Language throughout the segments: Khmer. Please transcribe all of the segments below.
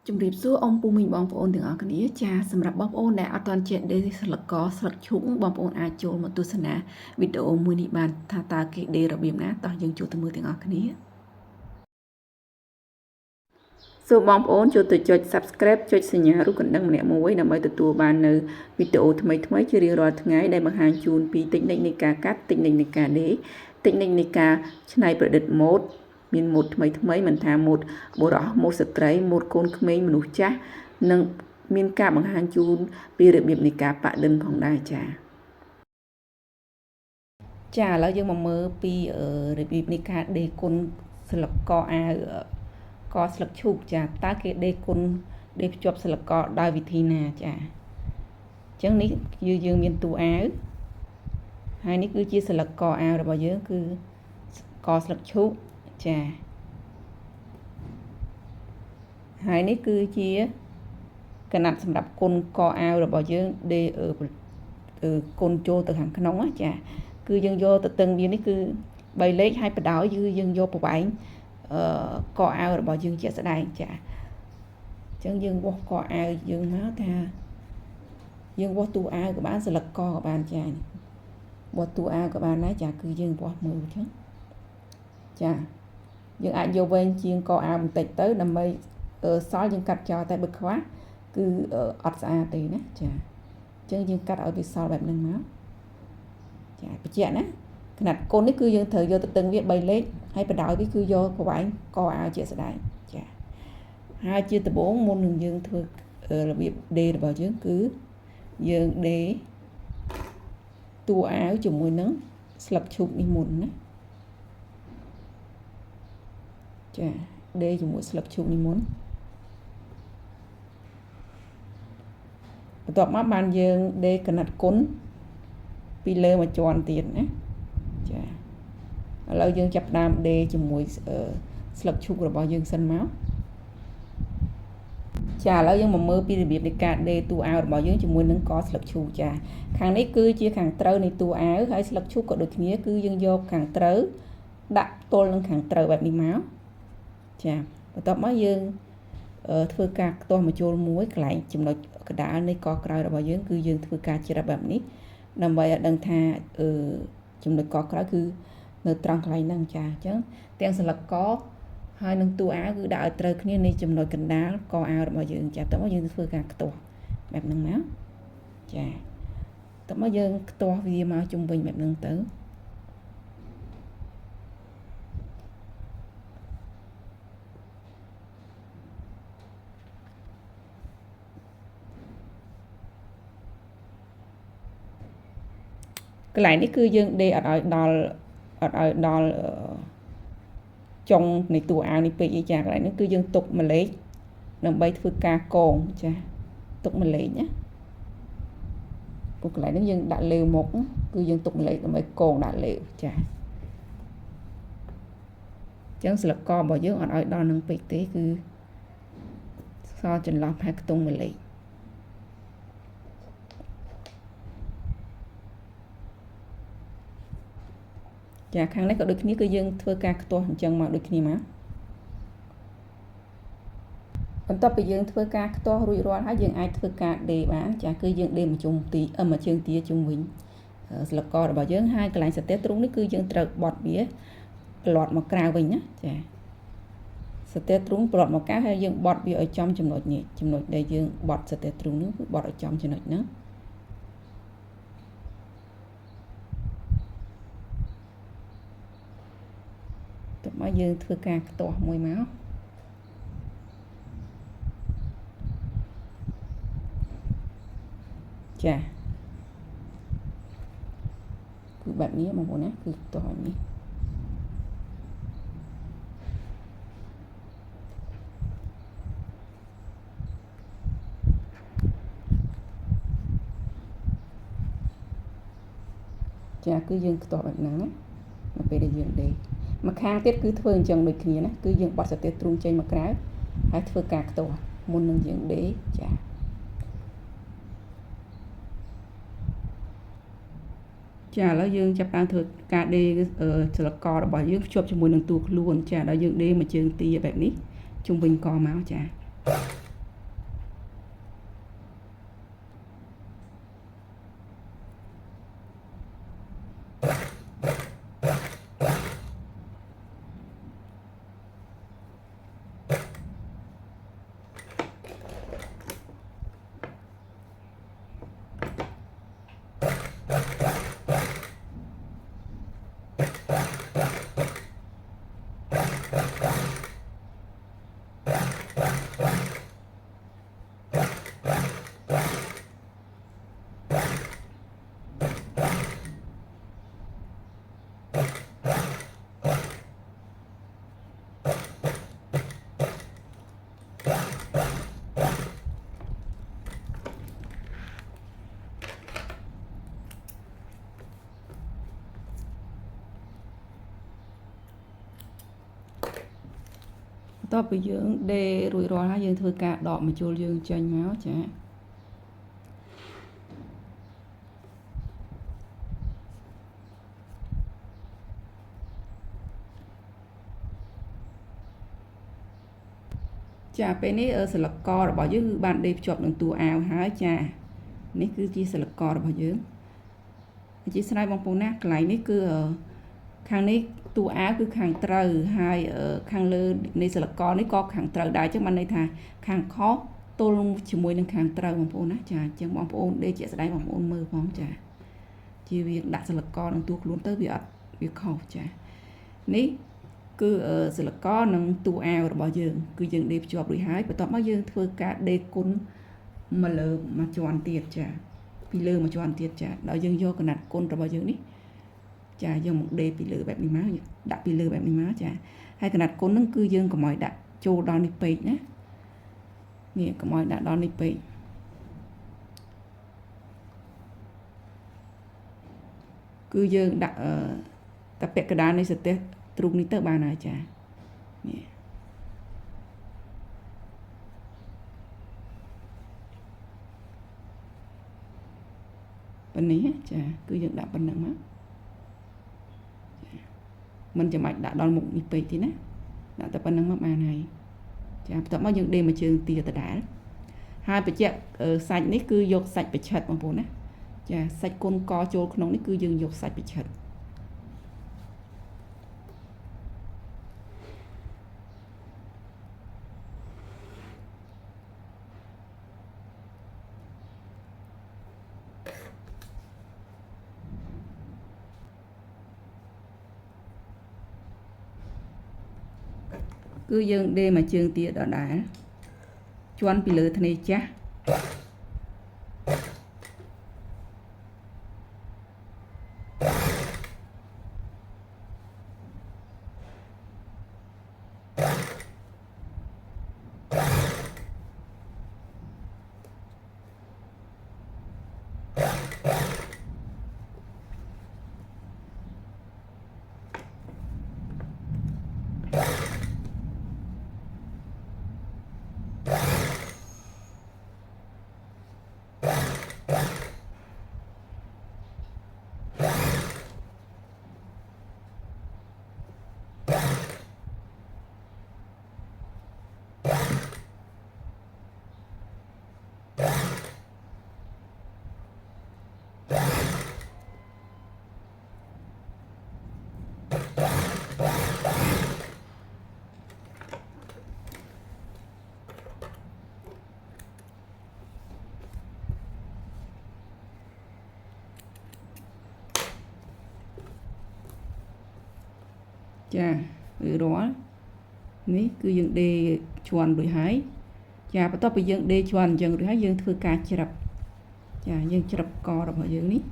ជំរាបសួរអ៊ំពូមីងបងប្អូនទាំងអស់គ្នាចាសម្រាប់បងប្អូនដែលអត់ទាន់ចេះដេរស្លឹកកស្លឹកឈូកបងប្អូនអាចចូលមកទស្សនាវីដេអូមួយនេះបានថាតើគេដេររបៀបណាតោះយើងចូលទៅមើលទាំងអស់គ្នាសូមបងប្អូនចូលទៅចុច Subscribe ចុចសញ្ញារូបកណ្ដឹងម្នាក់មួយដើម្បីទទួលបាននៅវីដេអូថ្មីៗជារៀងរាល់ថ្ងៃដែលបង្ហាញជូនពីតិចនិចនៃការកាត់តិចនិចនៃការដេរតិចនិចនៃការច្នៃប្រឌិតម៉ូដមានម៉ូដថ្មីមិនថាម៉ូដបុរសម៉ូដស្ត្រីម៉ូដកូនក្មេងមនុស្សចាស់និងមានការបង្ហាញជូនពីរបៀបនៃការប៉ាក់ឌិនផងដែរចាឥឡូវយើងមកមើលពីរបៀបនៃការដេរគុនស្លឹកកអាវកស្លឹកឈូកចាតើគេដេរគុនដេរភ្ជាប់ស្លឹកកដោយវិធីណាចាអញ្ចឹងនេះយើងមានតួអាវហើយនេះគឺជាស្លឹកកអាវរបស់យើងគឺកស្លឹកឈូកចាហើយនេះគឺជាកណាត់សម្រាប់គុនកអាវរបស់យើងដេរគុនចូលទៅខាងក្នុងចាគឺយើងយកទៅតឹងវានេះគឺ3លេខហើយបដោយគឺយើងយកប្រវែងកអាវរបស់យើងជាក់ស្ដែងចាអញ្ចឹងយើងវាស់កអាវយើងមកថាយើងវាស់តួអាវក៏បានស្លឹកកក៏បានចាវាស់តួអាវក៏បានដែរចាគឺយើងវាស់មើលអញ្ចឹងចាយើងអាចយកវែងជាងកអាវបន្តិចទៅដើម្បីសល់យើងកាត់ចោលតែបើខ្វះគឺអត់ស្អាតទេណាចាអញ្ចឹងយើងកាត់ឲ្យវាសល់បែបហ្នឹងមកចាបញ្ជាក់ណាຂະຫນាត់គុននេះគឺយើងត្រូវយកទៅតឹងវា3លេខហើយបដោយវាគឺយកប្រវែងកអាវជាស្ដែងចាហើយជាដំបូងមុននឹងយើងធ្វើរបៀបដេររបស់យើងគឺយើងដេរតួអាវជាមួយនឹងស្លឹកឈូកនេះមុនណាចាដេរជាមួយស្លឹកឈូកនេះមុនបន្ទាប់មកបានយើងដេរកណាត់គុនពីលើមួយជាន់ទៀតណាចាឥឡូវយើងចាប់ផ្ដើមដេរជាមួយស្លឹកឈូករបស់យើងសិនមកចាឥឡូវយើងមកមើលពីរបៀបនៃការដេរតួអាវរបស់យើងជាមួយនឹងកស្លឹកឈូកចាខាងនេះគឺជាខាងត្រូវនៃតួអាវហើយស្លឹកឈូកក៏ដូចគ្នាគឺយើងយកខាងត្រូវដាក់ទល់នឹងខាងត្រូវបែបនេះមកចាបន្ទាប់មកយើងធ្វើការខ្ទាស់មកចូលមួយកន្លែងចំណុចកណ្ដាលនៃកក្រោយរបស់យើងគឺយើងធ្វើការច្រឹបបែបនេះដើម្បីឲ្យដឹងថាចំណុចកក្រោយគឺនៅត្រង់កន្លែងហ្នឹងចាអញ្ចឹងទាំងស្លឹកកហើយនឹងតួអាវគឺដាក់ឲ្យត្រូវគ្នានៃចំណុចកណ្ដាលកអាវរបស់យើងចាតោះមកយើងធ្វើការខ្ទាស់បែបហ្នឹងមកចាតោះមកយើងខ្ទាស់វាមកជុំវិញបែបហ្នឹងទៅកន្លែងនេះគឺយើងដេរអត់ឲ្យដល់ចុងនៃតួអាវនេះពេកអីចាកន្លែងនេះគឺយើងទុកម្លេចដើម្បីធ្វើការកងចាទុកម្លេចណាព្រោះកន្លែងនេះយើងដាក់លេវមុខគឺយើងទុកម្លេចដើម្បីកងដាក់លេវចាអញ្ចឹងស្លឹកករបស់យើងអត់ឲ្យដល់នឹងពេកទេគឺសល់ចន្លោះផែខ្ទង់ម្លេចចាខាងនេះក៏ដូចគ្នាគឺយើងធ្វើការខ្ទាស់អញ្ចឹងមកដូចគ្នាមកបន្ទាប់ពីយើងធ្វើការខ្ទាស់រួចរាល់ហើយយើងអាចធ្វើការដេរបានចាគឺយើងដេរមួយជើងទាជុំវិញស្លឹកករបស់យើងហើយកន្លែងសរទះទ្រូងនេះគឺយើងត្រូវបត់វាប្លត់មកក្រៅវិញណាចាសរទះទ្រូងប្លត់មកក្រៅហើយយើងបត់វាឲ្យចំចំណុចនេះចំណុចដែលយើងបត់សរទះទ្រូងនោះគឺបត់ឲ្យចំចំណុចហ្នឹងមកយើងធ្វើការខ្ទាស់មួយមកចាគឺបែបនេះបងប្អូនណាគឺខ្ទាស់បែបនេះចាគឺយើងខ្ទាស់បែបហ្នឹងណានៅពេលដែលយើងដេរមកខាងទៀតគឺធ្វើអញ្ចឹងដូចគ្នាណាគឺយើងបត់សរទះទ្រូងចេញមកក្រៅហើយធ្វើការខ្ទាស់មុននឹងយើងដេរចាឥឡូវយើងចាប់ផ្ដើមធ្វើការដេរស្លឹកករបស់យើងភ្ជាប់ជាមួយនឹងតួខ្លួនចាដល់យើងដេរមួយជើងទាបែបនេះជុំវិញកមកចា បន្ទាប់ពីយើងដេររួចរាល់ហើយយើងធ្វើការដកម្ជុលយើងចេញមកចាចាពេលនេះសិលករបស់យើងគឺបានដេរភ្ជាប់នឹងតួអាវហើយចានេះគឺជាសិលករបស់យើងជាស្រ័យបងប្អូនណាកន្លែងនេះគឺខាងនេះតួអាវគឺខាងត្រូវហើយខាងលើនៃសិលកនេះក៏ខាងត្រូវដែរអញ្ចឹងបានន័យថាខាងខុសទល់ជាមួយនឹងខាងត្រូវបងប្អូនណាចាអញ្ចឹងបងប្អូនដេរជាក់ស្ដែងបងប្អូនមើលផងចាជាវាដាក់សិលកនឹងតួខ្លួនទៅវាអត់វាខុសចានេះគឺសិលកនិងតួអាវរបស់យើងគឺយើងដេរភ្ជាប់រួចហើយបន្ទាប់មកយើងធ្វើការដេរគុណមកលើមួយជាន់ទៀតចាពីលើមួយជាន់ទៀតចាដល់យើងយកកណាត់គុណរបស់យើងនេះចាយកមកដេរពីលើបែបនេះមកដាក់ពីលើបែបនេះមកចាហើយកណាត់គុណហ្នឹងគឺយើងកុំឲ្យដាក់ចូលដល់នេះពេកណានេះកុំឲ្យដាក់ដល់នេះពេកគឺយើងដាក់តាពាក់កណ្ដាលនៃសរទេសទ្រូងនេះទៅបានហើយចានេះប៉ុណ្នេះចាគឺយើងដាក់ប៉ុណ្ណឹងមកមិនចាំបាច់ដាក់ដល់មុខនេះពេកទេណាដាក់តែប៉ុណ្ណឹងមកបានហើយចាបន្ទាប់មកយើងដេរមួយជើងទៀតដដែលហើយបញ្ជាក់សាច់នេះគឺយកសាច់បិឆិតបងប្អូនណាចាសាច់គុណកចូលក្នុងនេះគឺយើងយកសាច់បិឆិតគឺយើងដេរមួយជើងទៀតដដែលជាន់ពីលើធ្នេចាស់ចាឬរាល់នេះគឺយើងដេរជាន់រួចហើយចាបន្ទាប់ពីយើងដេរជាន់អញ្ចឹងរួចហើយយើងធ្វើការច្រឹបចាយើងច្រឹបករបស់យើងនេះ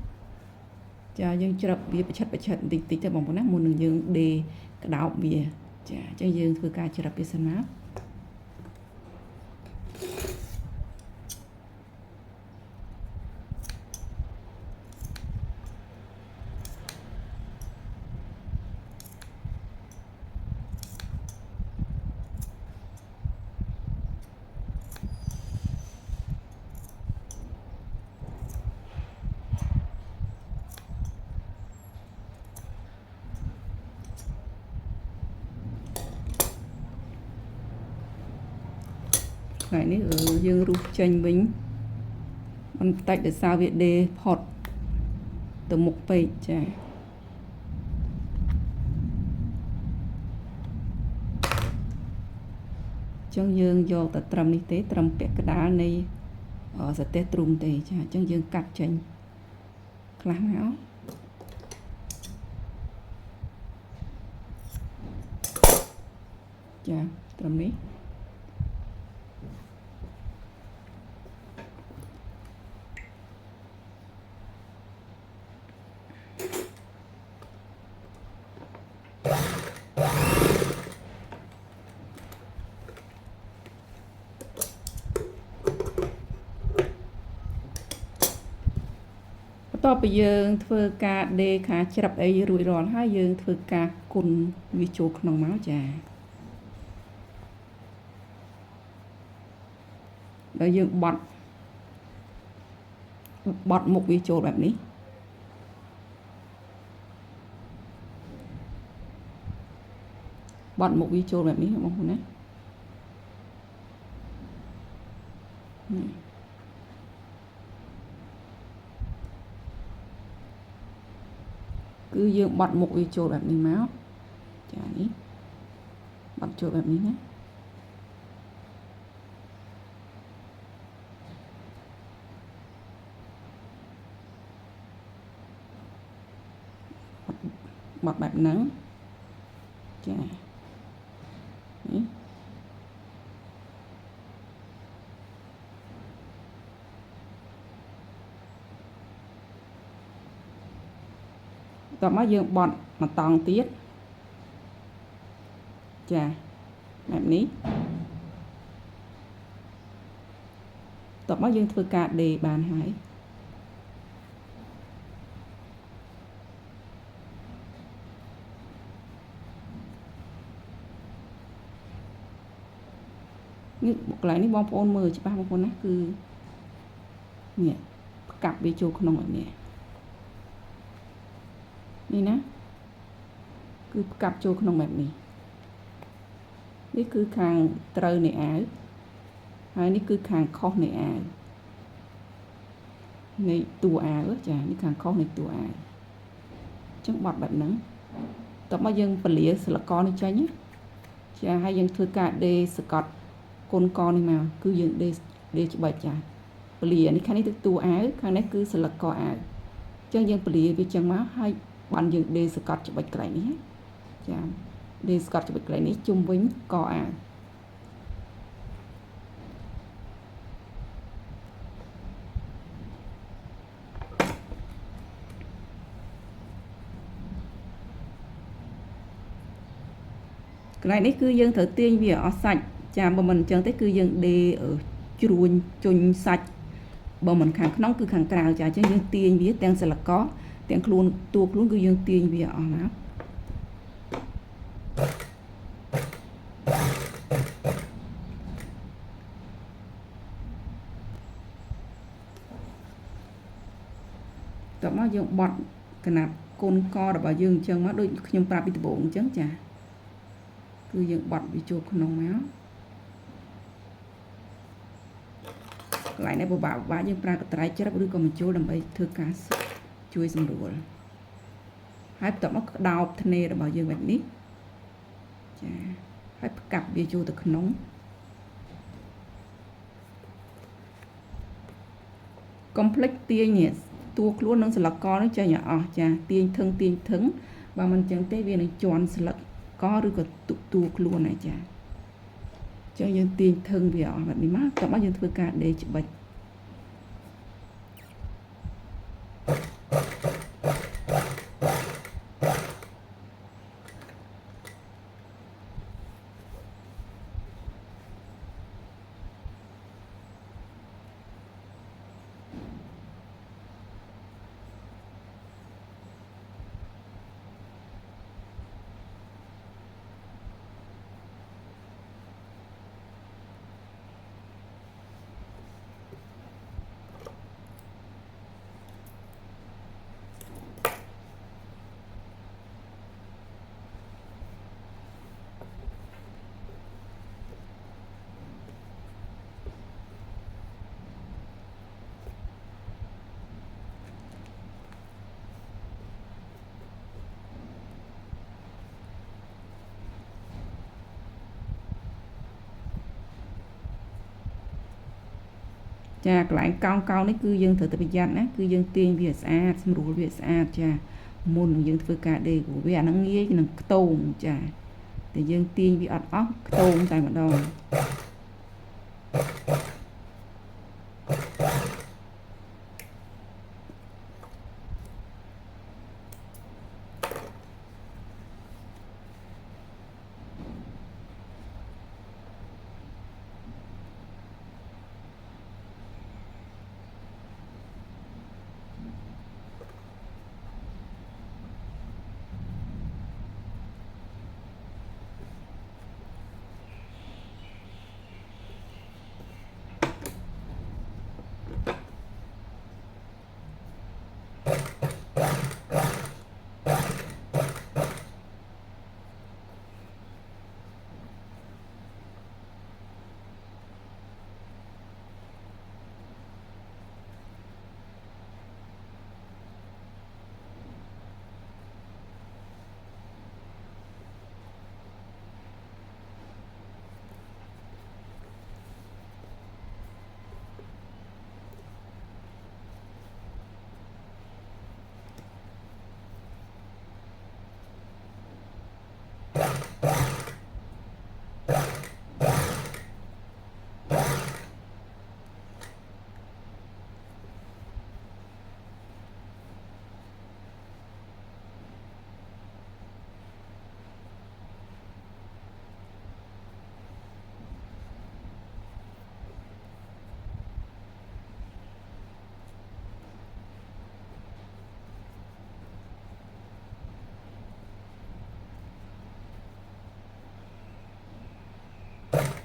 ចាយើងច្រឹបវាបិឆិតបន្តិចតិចទៅបងប្អូនណាមុននឹងយើងដេរក្តោបវាចាអញ្ចឹងយើងធ្វើការច្រឹបវាសិនមកថ្ងៃនេះយើងរុះចេញវិញបន្តិចដោយសារវាដេរផុតទៅមុខពេកចាអញ្ចឹងយើងយកតែត្រឹមនេះទេត្រឹមពាក់កណ្ដាលនៃសរទេសទ្រូងទេចាអញ្ចឹងយើងកាត់ចេញខ្លះមកចាត្រឹមនេះបន្ទាប់ពីយើងធ្វើការដេរខាច្រឹបអីរួចរាល់ហើយយើងធ្វើការគុណវាចូលក្នុងមកចា ដល់យើងបត់មុខវាចូលបែបនេះបត់មុខវាចូលបែបនេះបងប្អូនណាគឺយើងបត់មុខវាចូលបែបនេះមកចានេះបត់ចូលបែបនេះណាបត់បែបហ្នឹងចានេះតោះមកយើងបត់មកតង់ទៀតចាបែបនេះតោះមកយើងធ្វើការដេរបានហើយនេះកន្លែងនេះបងប្អូនមើលច្បាស់បងប្អូនណាគឺនេះផ្កាប់វាចូលក្នុងបែបនេះនេះណាគឺផ្កាប់ចូលក្នុងបែបនេះនេះគឺខាងត្រូវនៃអាវហើយនេះគឺខាងខុសនៃអាវនៃតួអាវចានេះខាងខុសនៃតួអាវអញ្ចឹងបត់បែបហ្នឹងតោះមកយើងពលាសិលកនេះចេញចាហើយយើងធ្វើការដេរសកត់កូនកនេះមកគឺយើងដេរច្បិចចាពលានេះខាងនេះទៅតួអាវខាងនេះគឺសិលកអាវអញ្ចឹងយើងពលាវាចឹងមកហើយបានយើងដេរសកត់ច្បិចកន្លែងនេះចាដេរសកត់ច្បិចកន្លែងនេះជុំវិញកអាវកន្លែងនេះគឺយើងត្រូវទាញវាអស់សាច់ចាបើមិនអញ្ចឹងទេគឺយើងដេរជ្រួញជញ្ញសាច់បើមិនខាងក្នុងគឺខាងក្រៅចាអញ្ចឹងយើងទាញវាទាំងសិលកទាំងខ្លួនតួខ្លួនគឺយើងទាញវាអស់មកតោះមកយើងបត់កណាត់កូនករបស់យើងអញ្ចឹងមកដូចខ្ញុំប្រាប់ពីដំបូងអញ្ចឹងចាគឺយើងបត់វាចូលក្នុងមកកន្លែងនេះពិបាកយើងប្រើកត្រៃច្រឹបឬក៏បញ្ចូលដើម្បីធ្វើការជួយសម្រួលហើយបន្ទាប់មកក្តោបធ្នេរបស់យើងបែបនេះចាហើយផ្កាប់វាចូលទៅក្នុងកុំភ្លេចទាញនេះតួខ្លួននិងស្លឹកកនេះចេញឲ្យអស់ចាទាញថឹងបើមិនអញ្ចឹងទេវានឹងជន់ស្លឹកកឬក៏តួខ្លួនណាចាអញ្ចឹងយើងទាញថឹងវាអស់បែបនេះមកតោះមកយើងធ្វើការដេរច្បិចចាកន្លែងកោងនេះគឺយើងត្រូវតែប្រយ័ត្នណាគឺយើងទាញវាស្អាតស្រួលវាស្អាតចាមុននឹងយើងធ្វើការដេរព្រោះវាអាហ្នឹងងាយនឹងខ្ទមចាតែយើងទាញវាអត់អស់ខ្ទមតែម្ដង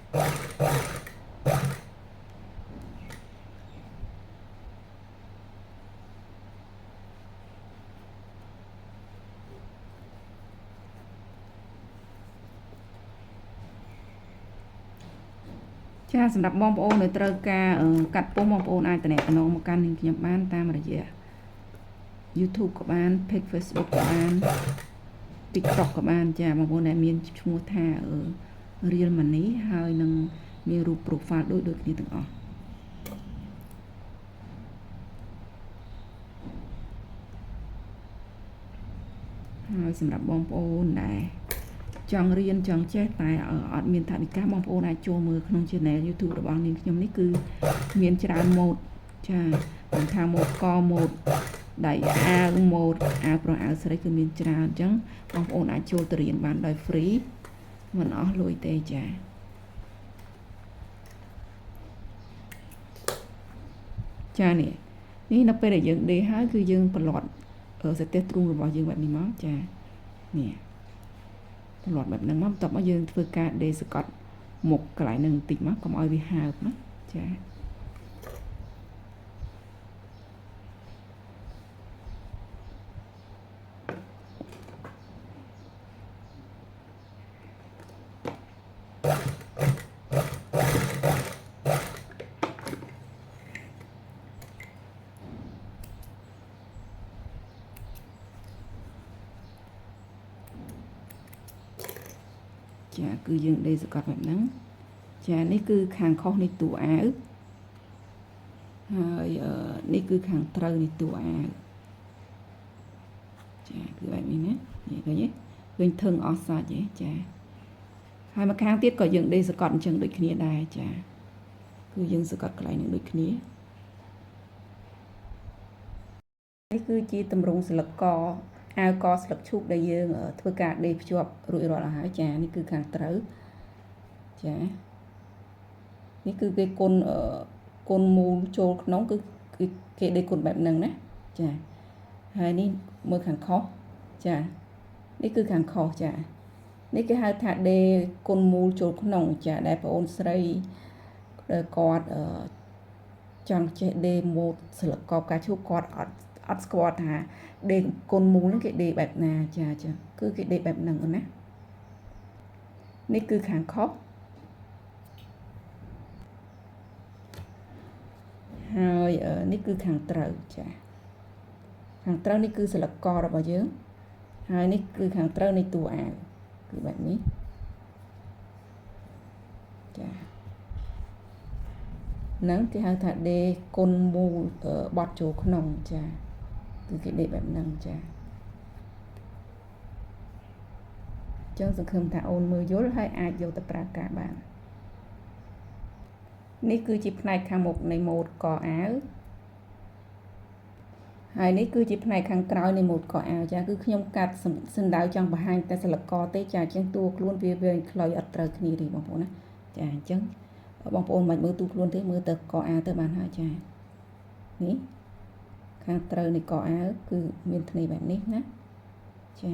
ចាសម្រាប់បងប្អូនដែលត្រូវការកាត់ពុម្ពបងប្អូនអាចតំណងមកកាន់នាងខ្ញុំបានតាមរយៈ YouTube ក៏បាន Page Facebook ក៏បាន TikTok ក៏បានចាបងប្អូនដែលមានឈ្មោះថាReal Money ហើយនឹងមានរូប profile ដូចគ្នាទាំងអស់ហើយសម្រាប់បងប្អូនដែលចង់រៀនចង់ចេះតែអត់មានថវិកាបងប្អូនអាចចូលមើលក្នុង Channel YouTube របស់នាងខ្ញុំនេះគឺមានច្រើនម៉ូដចាមិនថាម៉ូដកម៉ូដដៃអាវម៉ូដអាវប្រុសអាវស្រីគឺមានច្រើនអញ្ចឹងបងប្អូនអាចចូលទៅរៀនបានដោយ free មិនអស់លុយទេចាចានេះនៅពេលដែលយើងដេរហើយគឺយើងបន្លាត់សរទេសទ្រូងរបស់យើងបែបនេះមកចានេះបន្លាត់បែបហ្នឹងមកបន្ទាប់មកយើងធ្វើការដេរសកត់មុខកន្លែងហ្នឹងបន្តិចមកកុំឲ្យវាហើបណាចាចាគឺយើងដេរសកត់បែបហ្នឹងចានេះគឺខាងខុសនេះតួអាវហើយនេះគឺខាងត្រូវនេះតួអាវចាគឺបែបនេះណានេះឃើញទេឃើញធឹងអស់សាច់ទេចាហើយមកខាងទៀតក៏យើងដេរសកត់អញ្ចឹងដូចគ្នាដែរចាគឺយើងសកត់កន្លែងនេះដូចគ្នានេះគឺជាទម្រង់ស្លឹកកអាវកស្លឹកឈូកដែលយើងធ្វើការដេរភ្ជាប់រួចរាល់ហើយចានេះគឺខាងត្រូវចានេះគឺគេគុនមូលចូលក្នុងគឺគេដេរគុនបែបហ្នឹងណាចាហើយនេះមើលខាងខុសចានេះគឺខាងខុសចានេះគេហៅថាដេរគុនមូលចូលក្នុងចាដែលបងអូនស្រីគាត់ចង់ចេះដេរម៉ូដស្លឹកកផ្កាឈូកគាត់អត់ស្គាល់ថាដេរគុនមូលហ្នឹងគេដេរបែបណាចាគឺគេដេរបែបហ្នឹងណានេះគឺខាងខុសហើយនេះគឺខាងត្រូវចាខាងត្រូវនេះគឺស្លឹកករបស់យើងហើយនេះគឺខាងត្រូវនៃតួអាវគឺបែបនេះចាហ្នឹងគេហៅថាដេរគុនមូលបត់ចូលក្នុងចាគឺគេដេរបែបហ្នឹងចាចឹងសង្ឃឹមថាអូនមើលយល់ហើយអាចយកទៅប្រើការបាននេះគឺជាផ្នែកខាងមុខនៃម៉ូដកអាវហើយនេះគឺជាផ្នែកខាងក្រោយនៃម៉ូដកអាវចាគឺខ្ញុំកាត់សណ្ដៅចង់បង្ហាញតែស្លឹកកទេចាអញ្ចឹងតួខ្លួនវាវែងខ្លីអត់ត្រូវគ្នាទេបងប្អូនណាចាអញ្ចឹងបងប្អូនមិនមើលតួខ្លួនទេមើលទៅកអាវទៅបានហើយចានេះខាងត្រូវនៃកអាវគឺមានធ្នេរបែបនេះណាចា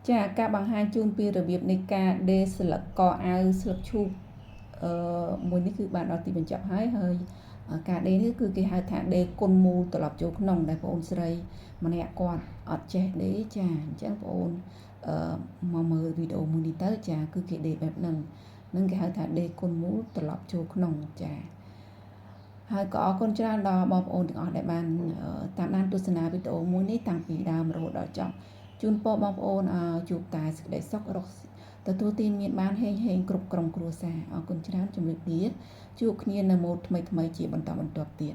ចាការបង្ហាញជូនពីរបៀបនៃការដេរស្លឹកកអាវស្លឹកឈូកមួយនេះគឺបានដល់ទីបញ្ចប់ហើយការដេរនេះគឺគេហៅថាដេរគុនមូលត្រឡប់ចូលក្នុងដែលបងអូនស្រីម្នាក់គាត់អត់ចេះដេរចាអញ្ចឹងបងអូនមកមើលវីដេអូមួយនេះទៅចាគឺគេដេរបែបហ្នឹងនឹងគេហៅថាដេរគុនមូលត្រឡប់ចូលក្នុងចាហើយក៏អរគុណច្រើនដល់បងប្អូនទាំងអស់ដែលបានតាមដានទស្សនាវីដេអូមួយនេះតាំងពីដើមរហូតដល់ចប់ជូនពរបងប្អូនជួបតែសេចក្តីសុខរកទទួលទានមានបានហេងគ្រប់ក្រុមគ្រួសារអរគុណច្រើនជំរាបលាជួបគ្នានៅម៉ូដថ្មីជាបន្តបន្ទាប់ទៀត